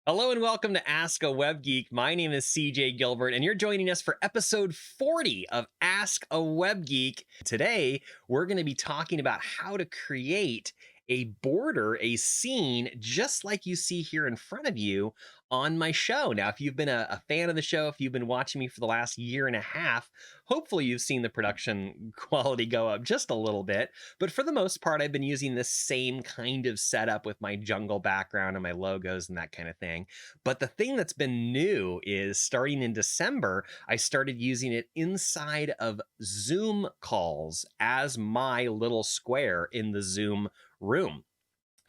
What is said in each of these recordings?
Hello and welcome to Ask A Web Geek. My name is CJ Gilbert, and you're joining us for episode 40 of Ask A Web Geek. Today, we're going to be talking about how to create a border, a scene, just like you see here in front of you on my show. Now, if you've been a fan of the show, if you've been watching me for the last year and a half, hopefully you've seen the production quality go up just a little bit. But for the most part, I've been using this same kind of setup with my jungle background and my logos and that kind of thing. But the thing that's been new is starting in December, I started using it inside of Zoom calls as my little square in the Zoom room.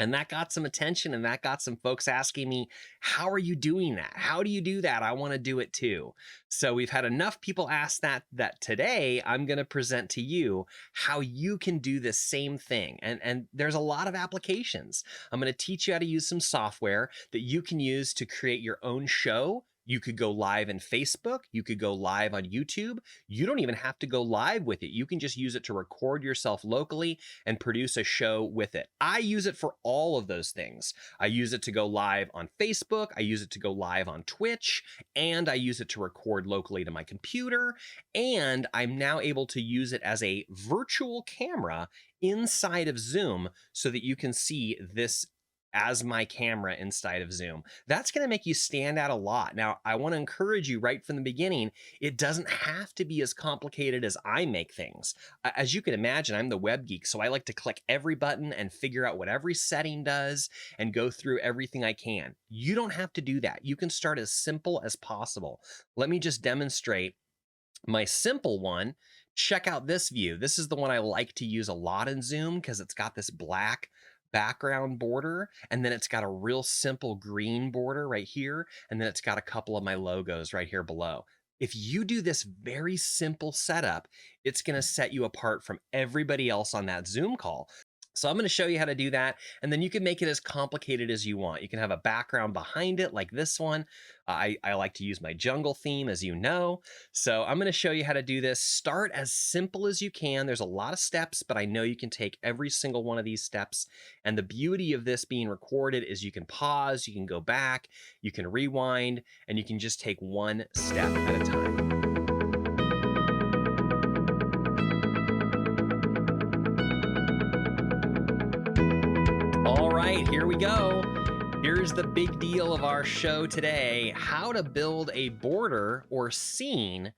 And that got some attention, and that got some folks asking me, how are you doing that? How do you do that? I want to do it too. So we've had enough people ask that today I'm going to present to you how you can do the same thing. And there's a lot of applications. I'm going to teach you how to use some software that you can use to create your own show. You could go live in Facebook. You could go live on YouTube. You don't even have to go live with it. You can just use it to record yourself locally and produce a show with it. I use it for all of those things. I use it to go live on Facebook. I use it to go live on Twitch, and I use it to record locally to my computer. And I'm now able to use it as a virtual camera inside of Zoom so that you can see this as my camera inside of Zoom. That's going to make you stand out a lot. Now, I want to encourage you right from the beginning, it doesn't have to be as complicated as I make things. As you can imagine, I'm the web geek, so I like to click every button and figure out what every setting does and go through everything I can. You don't have to do that. You can start as simple as possible. Let me just demonstrate my simple one. Check out this view. This is the one I like to use a lot in Zoom because it's got this black background border, and then it's got a real simple green border right here, and then it's got a couple of my logos right here below. If you do this very simple setup, it's going to set you apart from everybody else on that Zoom call. So I'm going to show you how to do that, and then you can make it as complicated as you want. You can have a background behind it like this one. I like to use my jungle theme, as you know. So I'm going to show you how to do this. Start as simple as you can. There's a lot of steps, but I know you can take every single one of these steps. And the beauty of this being recorded is you can pause, you can go back, you can rewind, and you can just take one step at a time. All right, here we go. Here's the big deal of our show today: how to build a border or scene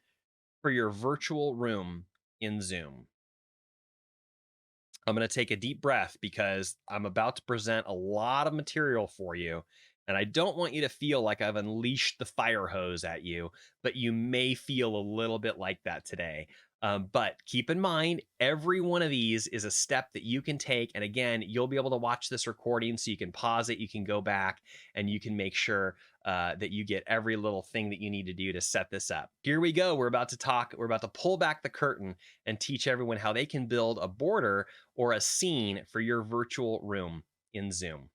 for your virtual room in Zoom. I'm going to take a deep breath because I'm about to present a lot of material for you, and I don't want you to feel like I've unleashed the fire hose at you, but you may feel a little bit like that today. But keep in mind, every one of these is a step that you can take. And again, you'll be able to watch this recording so you can pause it, you can go back, and you can make sure that you get every little thing that you need to do to set this up. Here we go. We're about to pull back the curtain and teach everyone how they can build a border or a scene for your virtual room in Zoom.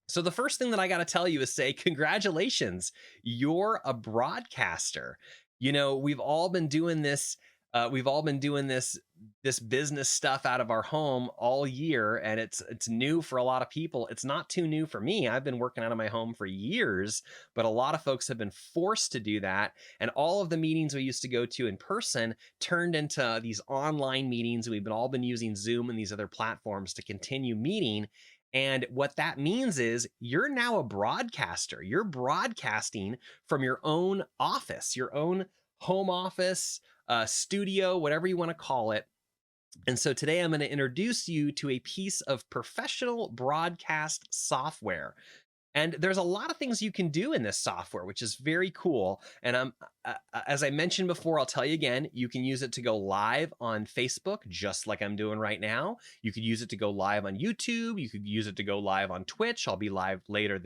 So the first thing that I got to tell you is say, congratulations, you're a broadcaster. You know, we've all been doing this this business stuff out of our home all year, and it's new for a lot of people. It's not too new for me. I've been working out of my home for years, but a lot of folks have been forced to do that. And all of the meetings we used to go to in person turned into these online meetings. We've all been using Zoom and these other platforms to continue meeting. And what that means is you're now a broadcaster. You're broadcasting from your own office, your own home office, studio, whatever you want to call it. And so today I'm going to introduce you to a piece of professional broadcast software. And there's a lot of things you can do in this software, which is very cool. And as I mentioned before, I'll tell you again, you can use it to go live on Facebook, just like I'm doing right now. You could use it to go live on YouTube. You could use it to go live on Twitch. I'll be live later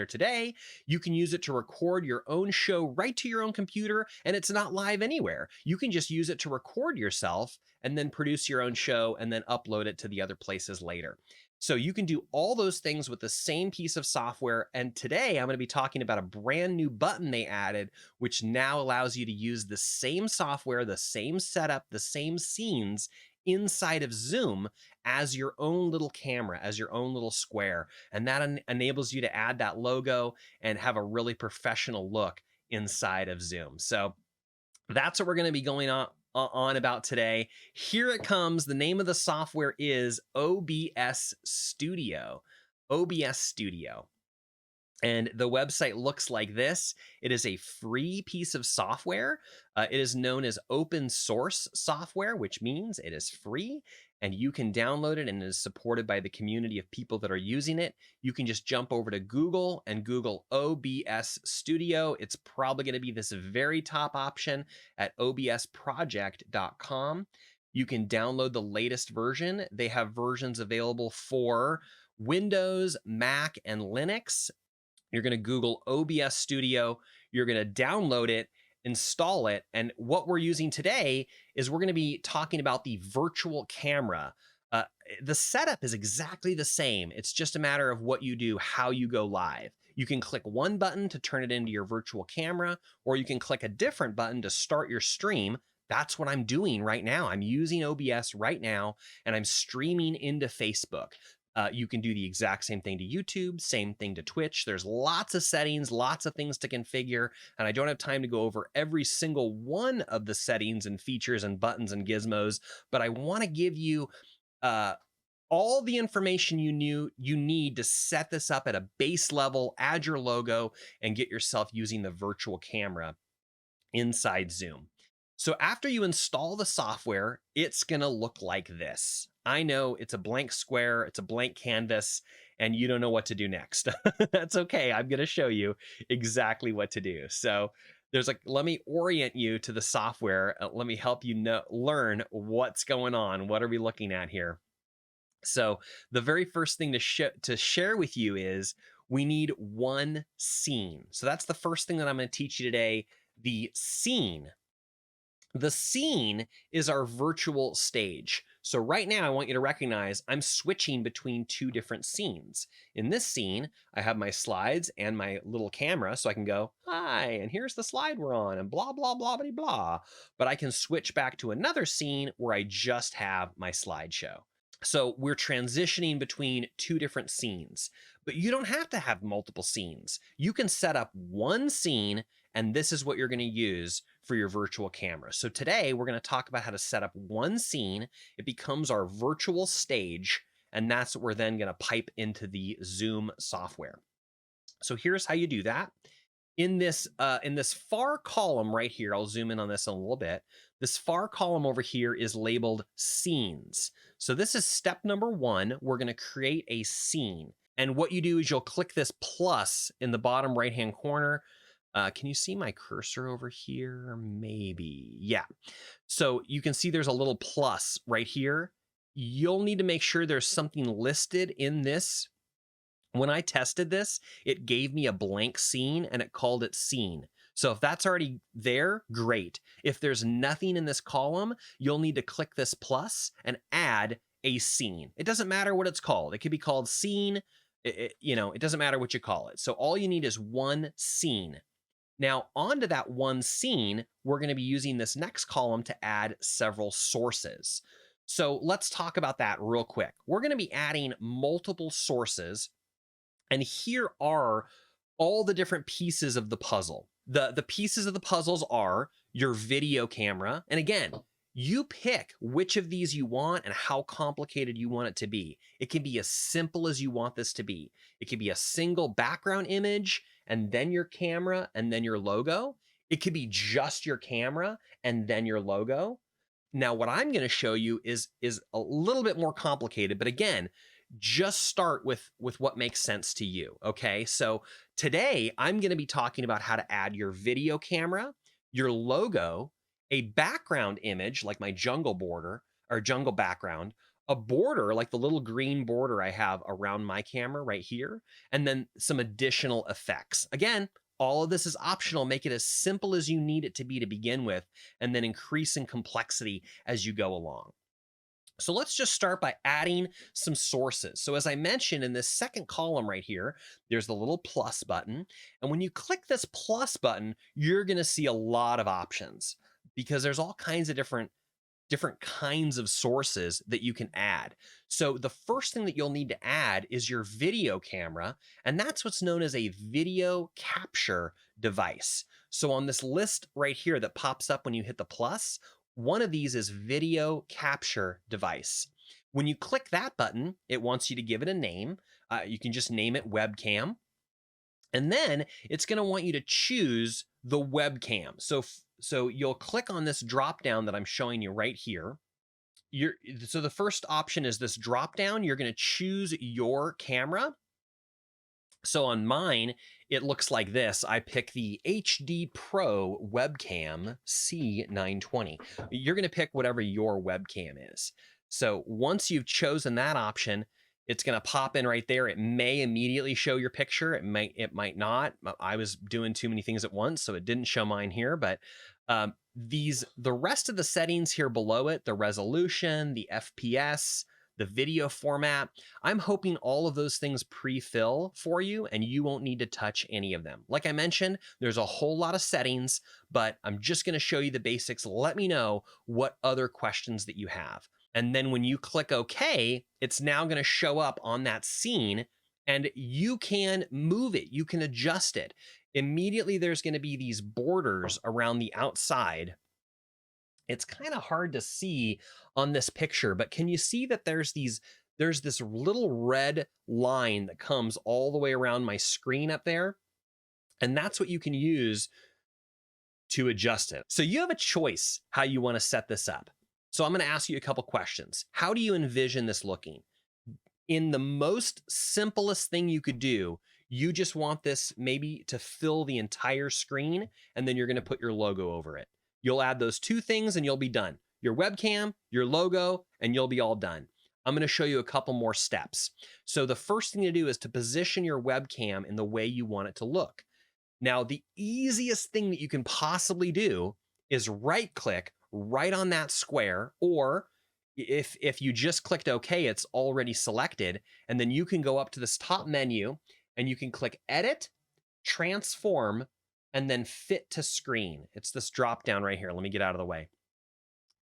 today. You can use it to record your own show right to your own computer, and it's not live anywhere. You can just use it to record yourself and then produce your own show and then upload it to the other places later. So you can do all those things with the same piece of software. And today I'm going to be talking about a brand new button they added, which now allows you to use the same software, the same setup, the same scenes inside of Zoom as your own little camera, as your own little square. And that enables you to add that logo and have a really professional look inside of Zoom. So that's what we're going to be going on about today. Here it comes. The name of the software is OBS Studio. OBS Studio. And the website looks like this. It is a free piece of software. It is known as open source software, which means it is free and you can download it, and it is supported by the community of people that are using it. You can just jump over to Google and Google OBS Studio. It's probably going to be this very top option at obsproject.com. You can download the latest version. They have versions available for Windows, Mac, and Linux. You're going to Google OBS Studio. You're going to download it, install it. And what we're using today is we're going to be talking about the virtual camera. The setup is exactly the same. It's just a matter of what you do, how you go live. You can click one button to turn it into your virtual camera, or you can click a different button to start your stream. That's what I'm doing right now. I'm using OBS right now, and I'm streaming into Facebook. You can do the exact same thing to YouTube, same thing to Twitch. There's lots of settings, lots of things to configure, and I don't have time to go over every single one of the settings and features and buttons and gizmos, but I want to give you all the information you need to set this up at a base level, add your logo, and get yourself using the virtual camera inside Zoom. So after you install the software, it's going to look like this. I know it's a blank square, it's a blank canvas, and you don't know what to do next. That's okay. I'm going to show you exactly what to do. So let me orient you to the software. Let me help you learn what's going on. What are we looking at here? So the very first thing to share with you is we need one scene. So that's the first thing that I'm going to teach you today, the scene. The scene is our virtual stage. So right now I want you to recognize I'm switching between two different scenes. In this scene, I have my slides and my little camera, so I can go, hi, and here's the slide we're on, and blah, blah, blah, blah, blah. But I can switch back to another scene where I just have my slideshow. So we're transitioning between two different scenes, but you don't have to have multiple scenes. You can set up one scene, and this is what you're going to use for your virtual camera. So today we're going to talk about how to set up one scene. It becomes our virtual stage, and that's what we're then going to pipe into the Zoom software. So here's how you do that. In this far column right here, I'll zoom in on this in a little bit. This far column over here is labeled scenes. So this is step number one. We're going to create a scene. And what you do is you'll click this plus in the bottom right-hand corner. Can you see my cursor over here? Maybe. Yeah. So you can see there's a little plus right here. You'll need to make sure there's something listed in this. When I tested this, it gave me a blank scene and it called it scene. So if that's already there, great. If there's nothing in this column, you'll need to click this plus and add a scene. It doesn't matter what it's called. It could be called scene. It doesn't matter what you call it. So all you need is one scene. Now, onto that one scene, we're going to be using this next column to add several sources. So let's talk about that real quick. We're going to be adding multiple sources, and here are all the different pieces of the puzzle. The pieces of the puzzles are your video camera. And again, you pick which of these you want and how complicated you want it to be. It can be as simple as you want this to be. It can be a single background image and then your camera and then your logo. It could be just your camera and then your logo. Now, what I'm going to show you is a little bit more complicated, but again, just start with what makes sense to you. Okay. So today I'm going to be talking about how to add your video camera, your logo, a background image like my jungle border or jungle background, a border like the little green border I have around my camera right here, and then some additional effects. Again, all of this is optional. Make it as simple as you need it to be to begin with, and then increase in complexity as you go along. So let's just start by adding some sources. So as I mentioned in this second column right here, there's the little plus button. And when you click this plus button, you're going to see a lot of options because there's all kinds of different different kinds of sources that you can add. So the first thing that you'll need to add is your video camera, and that's what's known as a video capture device. So on this list right here that pops up when you hit the plus, one of these is video capture device. When you click that button, it wants you to give it a name. You can just name it webcam. And then it's going to want you to choose the webcam. So you'll click on this drop down that I'm showing you right here. So the first option is this drop down. You're going to choose your camera. So on mine, it looks like this. I pick the HD Pro Webcam C920. You're going to pick whatever your webcam is. So once you've chosen that option, it's going to pop in right there. It may immediately show your picture. It might not. I was doing too many things at once, so it didn't show mine here. But the rest of the settings here below it, the resolution, the FPS, the video format, I'm hoping all of those things pre-fill for you and you won't need to touch any of them. Like I mentioned, there's a whole lot of settings, but I'm just going to show you the basics. Let me know what other questions that you have. And then when you click OK, it's now going to show up on that scene and you can move it. You can adjust it. Immediately, there's going to be these borders around the outside. It's kind of hard to see on this picture, but can you see that there's this little red line that comes all the way around my screen up there? And that's what you can use to adjust it. So you have a choice how you want to set this up. So I'm going to ask you a couple questions. How do you envision this looking? In the most simplest thing you could do, you just want this maybe to fill the entire screen, and then you're going to put your logo over it. You'll add those two things and you'll be done. Your webcam, your logo, and you'll be all done. I'm going to show you a couple more steps. So the first thing to do is to position your webcam in the way you want it to look. Now, the easiest thing that you can possibly do is right-click right on that square, or if you just clicked OK, it's already selected, and then you can go up to this top menu and you can click Edit, Transform, and then Fit to Screen. It's this drop down right here. Let me get out of the way.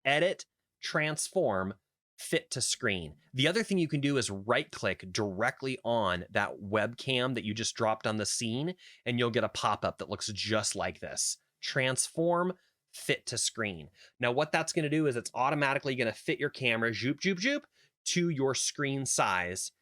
Edit, Transform, Fit to Screen. The other thing you can do is right-click directly on that webcam that you just dropped on the scene, and you'll get a pop-up that looks just like this. Transform, Fit to Screen. Now what that's going to do is it's automatically going to fit your camera, zoop, zoop, zoop, to your screen size.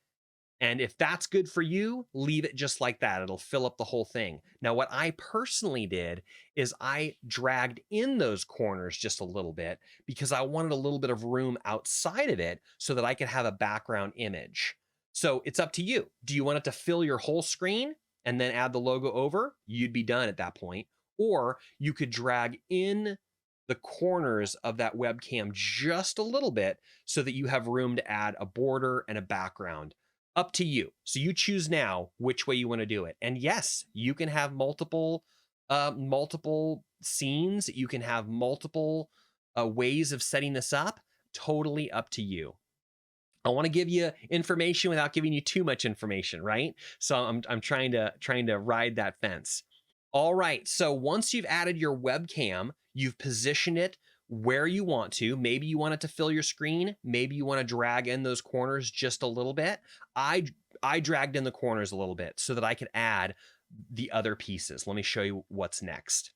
And if that's good for you, leave it just like that. It'll fill up the whole thing. Now what I personally did is I dragged in those corners just a little bit because I wanted a little bit of room outside of it so that I could have a background image. So it's up to you. Do you want it to fill your whole screen and then add the logo over? You'd be done at that point. Or you could drag in the corners of that webcam just a little bit so that you have room to add a border and a background. Up to you. So you choose now which way you want to do it. And yes, you can have multiple scenes. You can have multiple ways of setting this up. Totally up to you. I want to give you information without giving you too much information, right? So I'm trying to ride that fence. All right, so once you've added your webcam, you've positioned it where you want to. Maybe you want it to fill your screen. Maybe you want to drag in those corners just a little bit. I dragged in the corners a little bit so that I could add the other pieces. Let me show you what's next.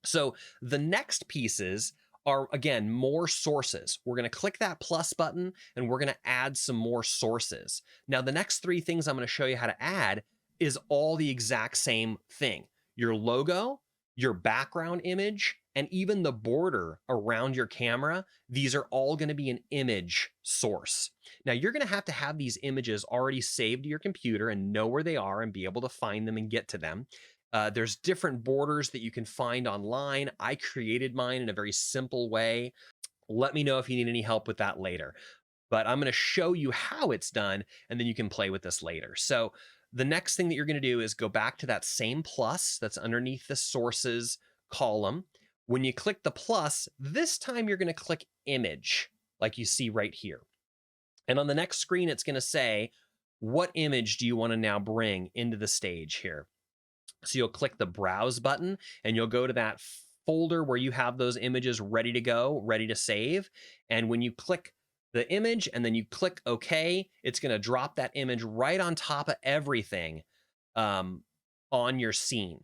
So the next pieces are, again, more sources. We're going to click that plus button and we're going to add some more sources. Now, the next three things I'm going to show you how to add is all the exact same thing. Your logo, your background image, and even the border around your camera. These are all going to be an image source. Now you're going to have these images already saved to your computer and know where they are and be able to find them and get to them. There's different borders that you can find online. I created mine in a very simple way. Let me know if you need any help with that later. But I'm going to show you how it's done, and then you can play with this later. So the next thing that you're going to do is go back to that same plus that's underneath the sources column. When you click the plus, this time you're going to click image, like you see right here. And on the next screen, it's going to say, what image do you want to now bring into the stage here? So you'll click the browse button and you'll go to that folder where you have those images ready to go, ready to save. And when you click the image and then you click OK, it's going to drop that image right on top of everything on your scene.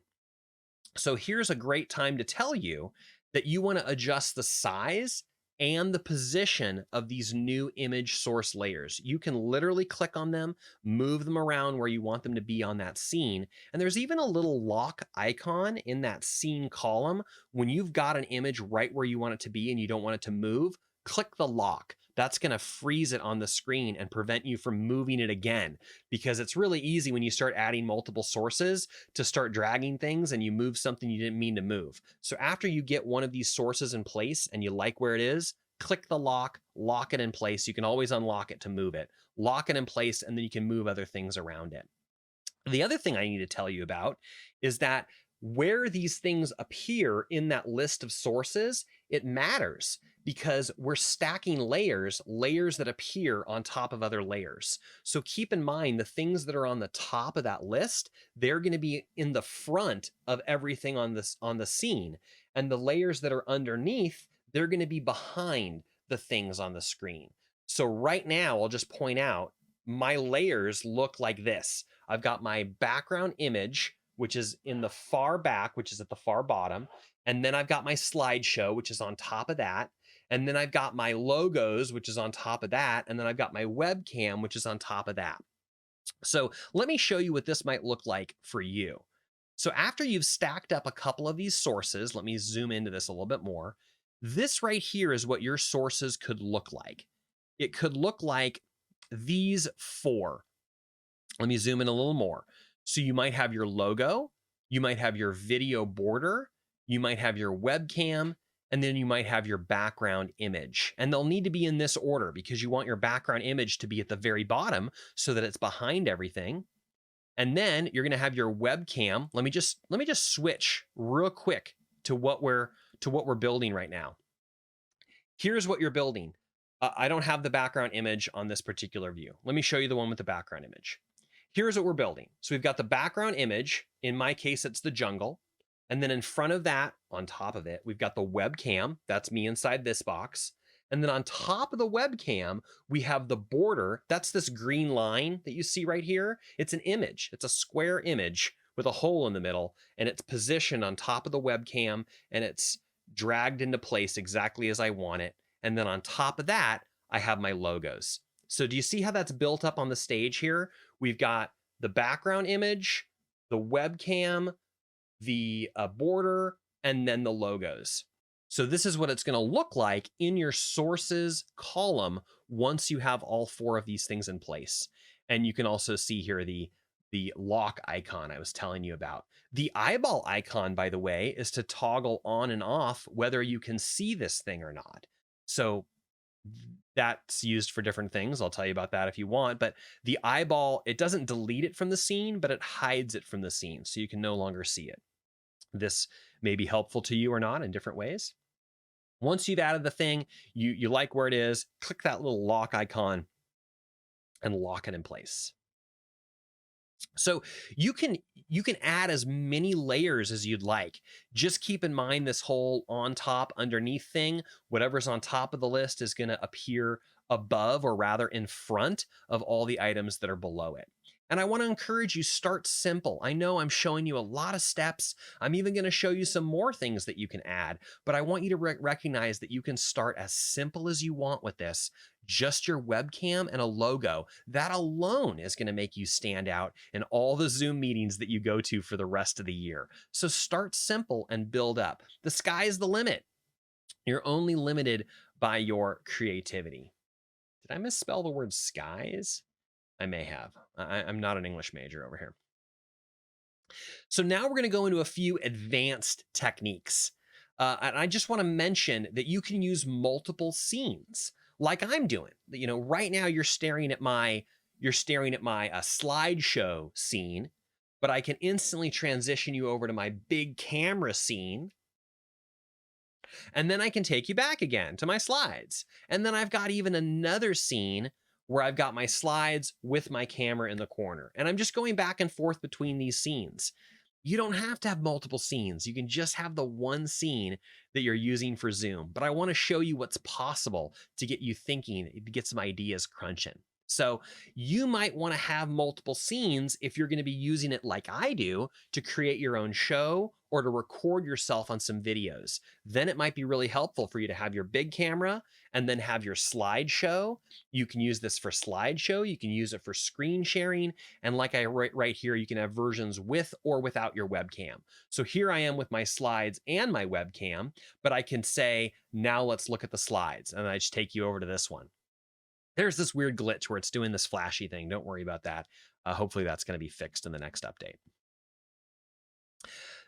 So here's a great time to tell you that you want to adjust the size and the position of these new image source layers. You can literally click on them, move them around where you want them to be on that scene. And there's even a little lock icon in that scene column. When you've got an image right where you want it to be and you don't want it to move, click the lock. That's going to freeze it on the screen and prevent you from moving it again, because it's really easy when you start adding multiple sources to start dragging things and you move something you didn't mean to move. So after you get one of these sources in place and you like where it is, click the lock, lock it in place. You can always unlock it to move it, lock it in place, and then you can move other things around it. The other thing I need to tell you about is that where these things appear in that list of sources, it matters, because we're stacking layers that appear on top of other layers. So keep in mind, the things that are on the top of that list, they're going to be in the front of everything on the scene. And the layers that are underneath, they're going to be behind the things on the screen. So right now, I'll just point out, my layers look like this. I've got my background image, which is in the far back, which is at the far bottom. And then I've got my slideshow, which is on top of that. And then I've got my logos, which is on top of that. And then I've got my webcam, which is on top of that. So let me show you what this might look like for you. So after you've stacked up a couple of these sources, let me zoom into this a little bit more. This right here is what your sources could look like. It could look like these four. Let me zoom in a little more. So you might have your logo, you might have your video border, you might have your webcam, and then you might have your background image. And they'll need to be in this order because you want your background image to be at the very bottom so that it's behind everything. And then you're going to have your webcam. Let me just switch real quick to what we're building right now. Here's what you're building. I don't have the background image on this particular view. Let me show you the one with the background image. Here's what we're building. So we've got the background image. In my case, it's the jungle. And then in front of that, on top of it, we've got the webcam. That's me inside this box. And then on top of the webcam, we have the border. That's this green line that you see right here. It's an image. It's a square image with a hole in the middle, and it's positioned on top of the webcam, and it's dragged into place exactly as I want it. And then on top of that, I have my logos. So do you see how that's built up on the stage here? We've got the background image, the webcam, the border, and then the logos. So this is what it's going to look like in your sources column once you have all four of these things in place. And you can also see here the lock icon I was telling you about. The eyeball icon, by the way, is to toggle on and off whether you can see this thing or not. So that's used for different things. I'll tell you about that if you want. But the eyeball, it doesn't delete it from the scene, but it hides it from the scene, so you can no longer see it. This may be helpful to you or not in different ways. Once you've added the thing, you like where it is, click that little lock icon and lock it in place. So you can add as many layers as you'd like. Just keep in mind this whole on top, underneath thing. Whatever's on top of the list is going to appear above, or rather in front of, all the items that are below it. And I want to encourage you, start simple. I know I'm showing you a lot of steps. I'm even going to show you some more things that you can add, but I want you to recognize that you can start as simple as you want with this. Just your webcam and a logo. That alone is going to make you stand out in all the Zoom meetings that you go to for the rest of the year. So start simple and build up. The sky's the limit. You're only limited by your creativity. Did I misspell the word skies? I may have. I'm not an English major over here. So now we're going to go into a few advanced techniques. And I just want to mention that you can use multiple scenes like I'm doing. You know, right now you're staring at my slideshow scene, but I can instantly transition you over to my big camera scene. And then I can take you back again to my slides. And then I've got even another scene where I've got my slides with my camera in the corner. And I'm just going back and forth between these scenes. You don't have to have multiple scenes. You can just have the one scene that you're using for Zoom. But I want to show you what's possible to get you thinking, to get some ideas crunching. So you might want to have multiple scenes if you're going to be using it like I do to create your own show or to record yourself on some videos. Then it might be really helpful for you to have your big camera and then have your slideshow. You can use this for slideshow. You can use it for screen sharing. And like I write right here, you can have versions with or without your webcam. So here I am with my slides and my webcam, but I can say, now let's look at the slides. And I just take you over to this one. There's this weird glitch where it's doing this flashy thing. Don't worry about that. Hopefully that's going to be fixed in the next update.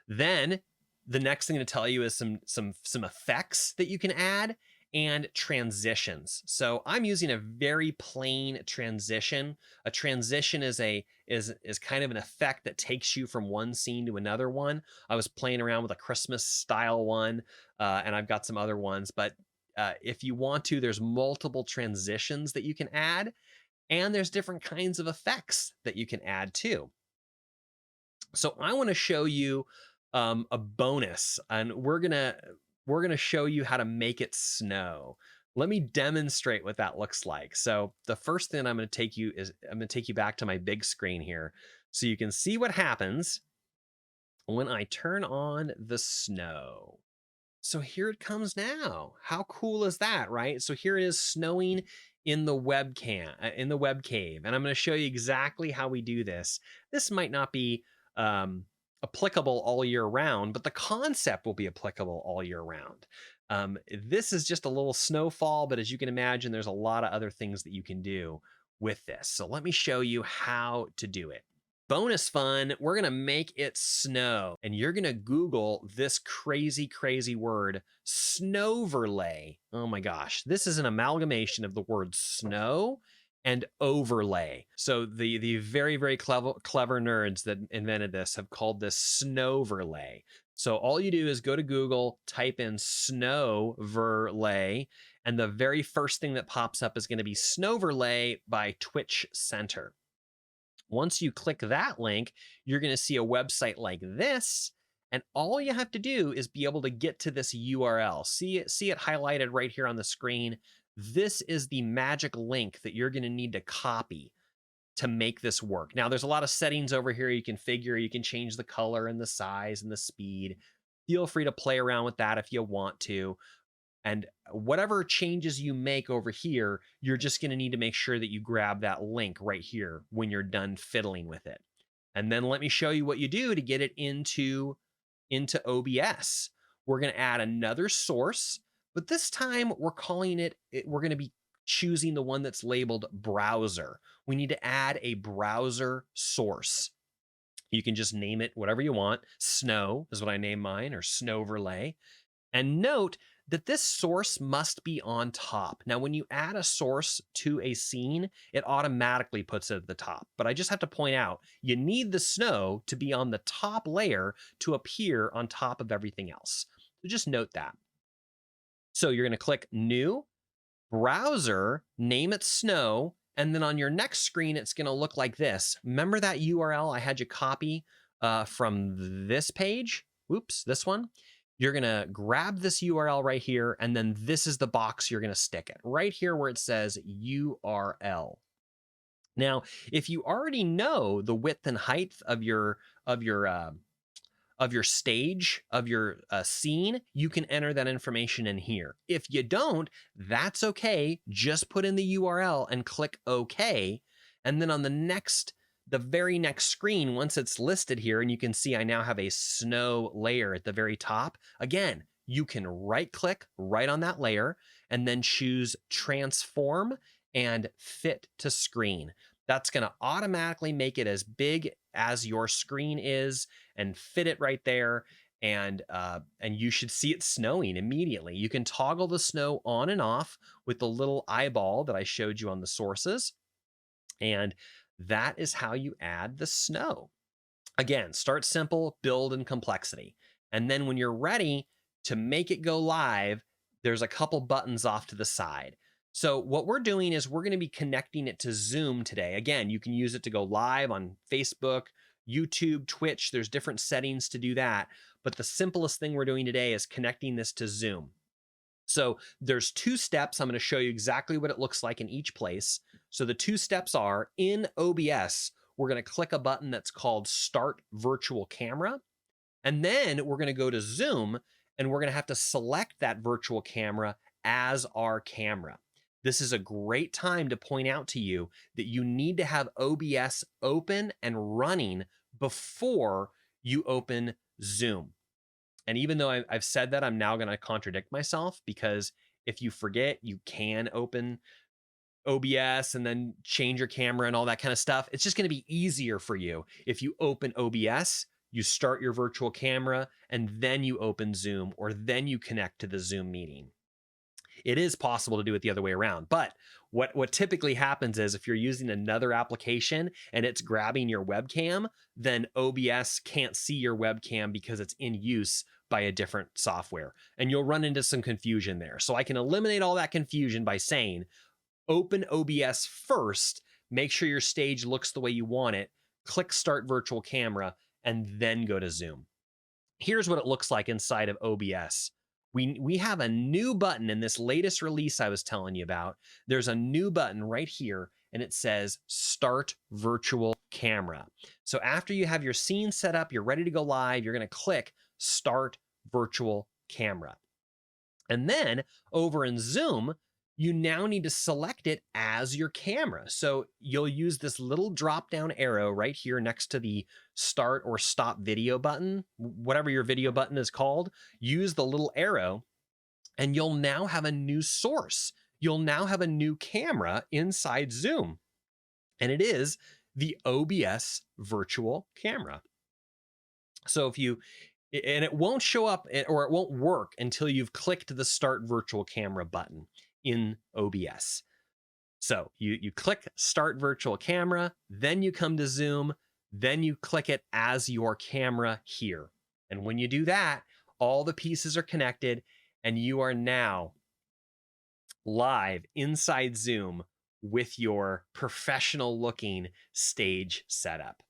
Then the next thing to tell you is some effects that you can add and transitions. So I'm using a very plain transition. A transition is kind of an effect that takes you from one scene to another one. I was playing around with a Christmas style one, and I've got some other ones, but if you want to, there's multiple transitions that you can add, and there's different kinds of effects that you can add too. So I want to show you a bonus, and we're gonna show you how to make it snow. Let me demonstrate what that looks like. So the first thing I'm going to take you back to my big screen here, so you can see what happens when I turn on the snow. So here it comes now. How cool is that, right? So here it is snowing in the webcam, in the web cave. And I'm going to show you exactly how we do this. This might not be applicable all year round, but the concept will be applicable all year round. This is just a little snowfall, but as you can imagine, there's a lot of other things that you can do with this. So let me show you how to do it. Bonus fun, we're going to make it snow, and you're going to Google this crazy, crazy word, Snowverlay. Oh my gosh, this is an amalgamation of the word snow and overlay. So the very, very clever nerds that invented this have called this Snowverlay. So all you do is go to Google, type in Snowverlay, and the very first thing that pops up is going to be Snowverlay by Twitch Center. Once you click that link, you're going to see a website like this, and all you have to do is be able to get to this URL. See it highlighted right here on the screen. This is the magic link that you're going to need to copy to make this work. Now, there's a lot of settings over here you can figure. You can change the color and the size and the speed. Feel free to play around with that if you want to. And whatever changes you make over here, you're just going to need to make sure that you grab that link right here when you're done fiddling with it. And then let me show you what you do to get it into OBS. We're going to add another source, but this time we're calling we're going to be choosing the one that's labeled browser. We need to add a browser source. You can just name it whatever you want. Snow is what I name mine, or Snowverlay. And note that this source must be on top. Now, when you add a source to a scene, it automatically puts it at the top. But I just have to point out, you need the snow to be on the top layer to appear on top of everything else. So just note that. So you're going to click New, Browser, name it Snow, and then on your next screen, it's going to look like this. Remember that URL I had you copy from this page? Oops, this one. You're going to grab this URL right here, and then this is the box you're going to stick it right here where it says URL. Now, if you already know the width and height of your stage, of your scene, you can enter that information in here. If you don't, that's okay. Just put in the URL and click OK. And then on the very next screen, once it's listed here, and you can see I now have a snow layer at the very top. Again, you can right click right on that layer and then choose transform and fit to screen. That's going to automatically make it as big as your screen is and fit it right there. And you should see it snowing immediately. You can toggle the snow on and off with the little eyeball that I showed you on the sources. And that is how you add the snow. Again, start simple, build in complexity. And then when you're ready to make it go live, there's a couple buttons off to the side. So what we're doing is we're going to be connecting it to Zoom today. Again, you can use it to go live on Facebook, YouTube, Twitch, there's different settings to do that. But the simplest thing we're doing today is connecting this to Zoom. So there's 2 steps. I'm going to show you exactly what it looks like in each place. So the 2 steps are, in OBS, we're going to click a button that's called Start Virtual Camera. And then we're going to go to Zoom, and we're going to have to select that virtual camera as our camera. This is a great time to point out to you that you need to have OBS open and running before you open Zoom. And even though I've said that, I'm now going to contradict myself, because if you forget, you can open OBS and then change your camera and all that kind of stuff. It's just going to be easier for you if you open OBS, you start your virtual camera, and then you open Zoom, or then you connect to the Zoom meeting. It is possible to do it the other way around, but what typically happens is, if you're using another application and it's grabbing your webcam, then OBS can't see your webcam because it's in use by a different software, and you'll run into some confusion there. So I can eliminate all that confusion by saying, open OBS first, make sure your stage looks the way you want it, click Start Virtual Camera, and then go to Zoom. Here's what it looks like inside of OBS. We have a new button in this latest release I was telling you about. There's a new button right here, and it says Start Virtual Camera. So after you have your scene set up, you're ready to go live, you're going to click Start Virtual Camera. And then over in Zoom, you now need to select it as your camera. So you'll use this little drop-down arrow right here next to the start or stop video button, whatever your video button is called. Use the little arrow, and you'll now have a new source. You'll now have a new camera inside Zoom, and it is the OBS virtual camera. So if you, and it won't show up, or it won't work until you've clicked the Start Virtual Camera button in OBS. So you click Start Virtual Camera, then you come to Zoom, then you click it as your camera here. And when you do that, all the pieces are connected, and you are now live inside Zoom with your professional looking stage setup.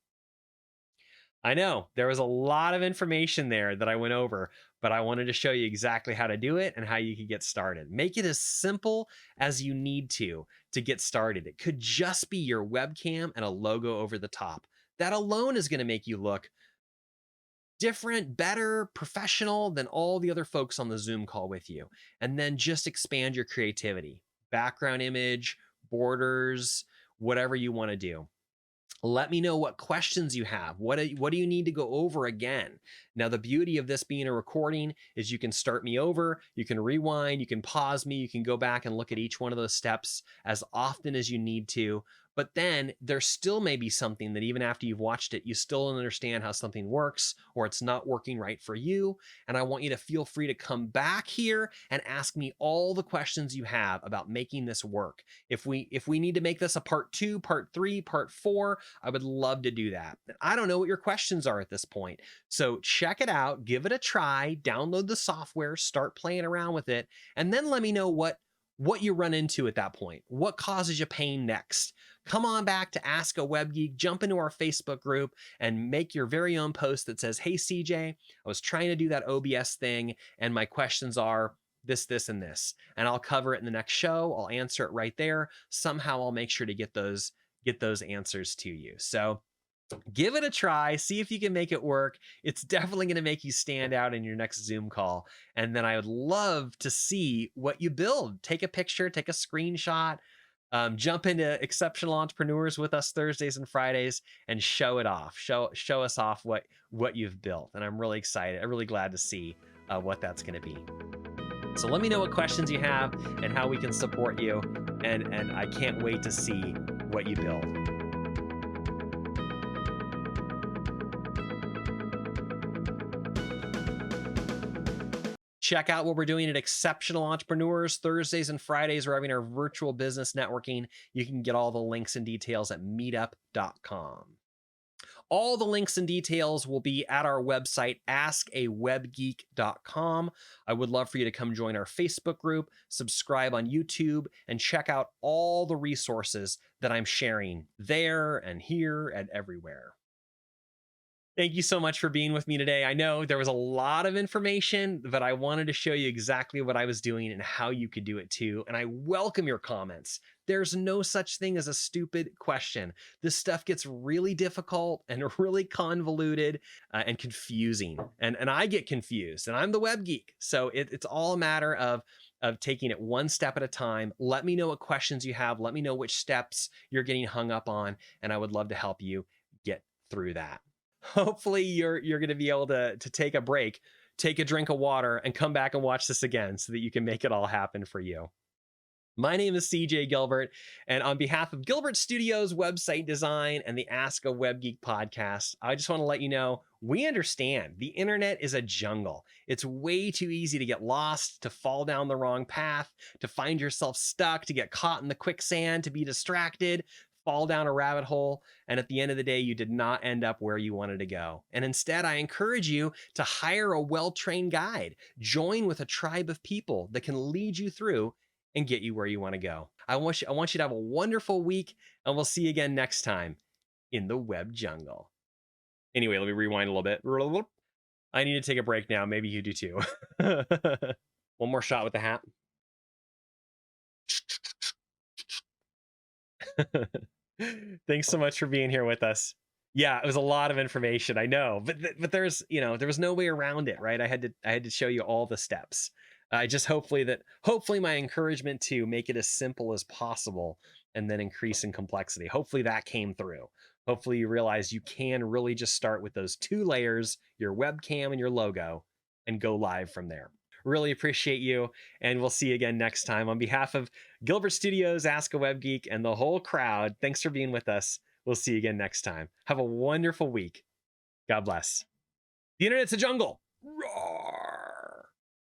I know there was a lot of information there that I went over, but I wanted to show you exactly how to do it and how you can get started. Make it as simple as you need to get started. It could just be your webcam and a logo over the top. That alone is going to make you look different, better, professional than all the other folks on the Zoom call with you. And then just expand your creativity. Background image, borders, whatever you want to do. Let me know what questions you have. What do you need to go over again? Now, the beauty of this being a recording is you can start me over, you can rewind, you can pause me, you can go back and look at each one of those steps as often as you need to. But then there still may be something that even after you've watched it, you still don't understand how something works, or it's not working right for you. And I want you to feel free to come back here and ask me all the questions you have about making this work. If we need to make this a part 2, part 3, part 4, I would love to do that. I don't know what your questions are at this point. So check it out, give it a try, download the software, start playing around with it, and then let me know what you run into at that point. What causes you pain next? Come on back to Ask A Web Geek, jump into our Facebook group, and make your very own post that says, hey, CJ, I was trying to do that OBS thing, and my questions are this, this, and this. And I'll cover it in the next show. I'll answer it right there. Somehow I'll make sure to get those answers to you. So give it a try, see if you can make it work. It's definitely going to make you stand out in your next Zoom call. And then I would love to see what you build. Take a picture, take a screenshot, jump into Exceptional Entrepreneurs with us Thursdays and Fridays and show it off. Show us off what you've built. And I'm really excited. I'm really glad to see what that's going to be. So let me know what questions you have and how we can support you. And I can't wait to see what you build. Check out what we're doing at Exceptional Entrepreneurs. Thursdays and Fridays, we're having our virtual business networking. You can get all the links and details at meetup.com. All the links and details will be at our website, askawebgeek.com. I would love for you to come join our Facebook group, subscribe on YouTube, and check out all the resources that I'm sharing there and here and everywhere. Thank you so much for being with me today. I know there was a lot of information, but I wanted to show you exactly what I was doing and how you could do it too. And I welcome your comments. There's no such thing as a stupid question. This stuff gets really difficult and really convoluted and confusing. And I get confused, and I'm the web geek. So it's all a matter of taking it one step at a time. Let me know what questions you have. Let me know which steps you're getting hung up on, and I would love to help you get through that. Hopefully you're going to be able to take a break, take a drink of water, and come back and watch this again so that you can make it all happen for you. My name is CJ Gilbert, and on behalf of Gilbert Studios website design and the Ask a Web Geek podcast, I just want to let you know we understand the internet is a jungle. It's way too easy to get lost, to fall down the wrong path, to find yourself stuck, to get caught in the quicksand, to be distracted, fall down a rabbit hole, and at the end of the day, you did not end up where you wanted to go. And instead, I encourage you to hire a well-trained guide, join with a tribe of people that can lead you through and get you where you want to go. I want you to have a wonderful week, and we'll see you again next time in the web jungle. Anyway, let me rewind a little bit. I need to take a break now. Maybe you do too. One more shot with the hat. Thanks so much for being here with us. Yeah, it was a lot of information, I know, but there's, there was no way around it, right? I had to show you all the steps. I just hopefully my encouragement to make it as simple as possible and then increase in complexity. Hopefully that came through. Hopefully you realize you can really just start with those two layers, your webcam and your logo, and go live from there. Really appreciate you, and we'll see you again next time. On behalf of Gilbert Studios, Ask a Web Geek, and the whole crowd, thanks for being with us. We'll see you again next time. Have a wonderful week. God bless. The internet's a jungle.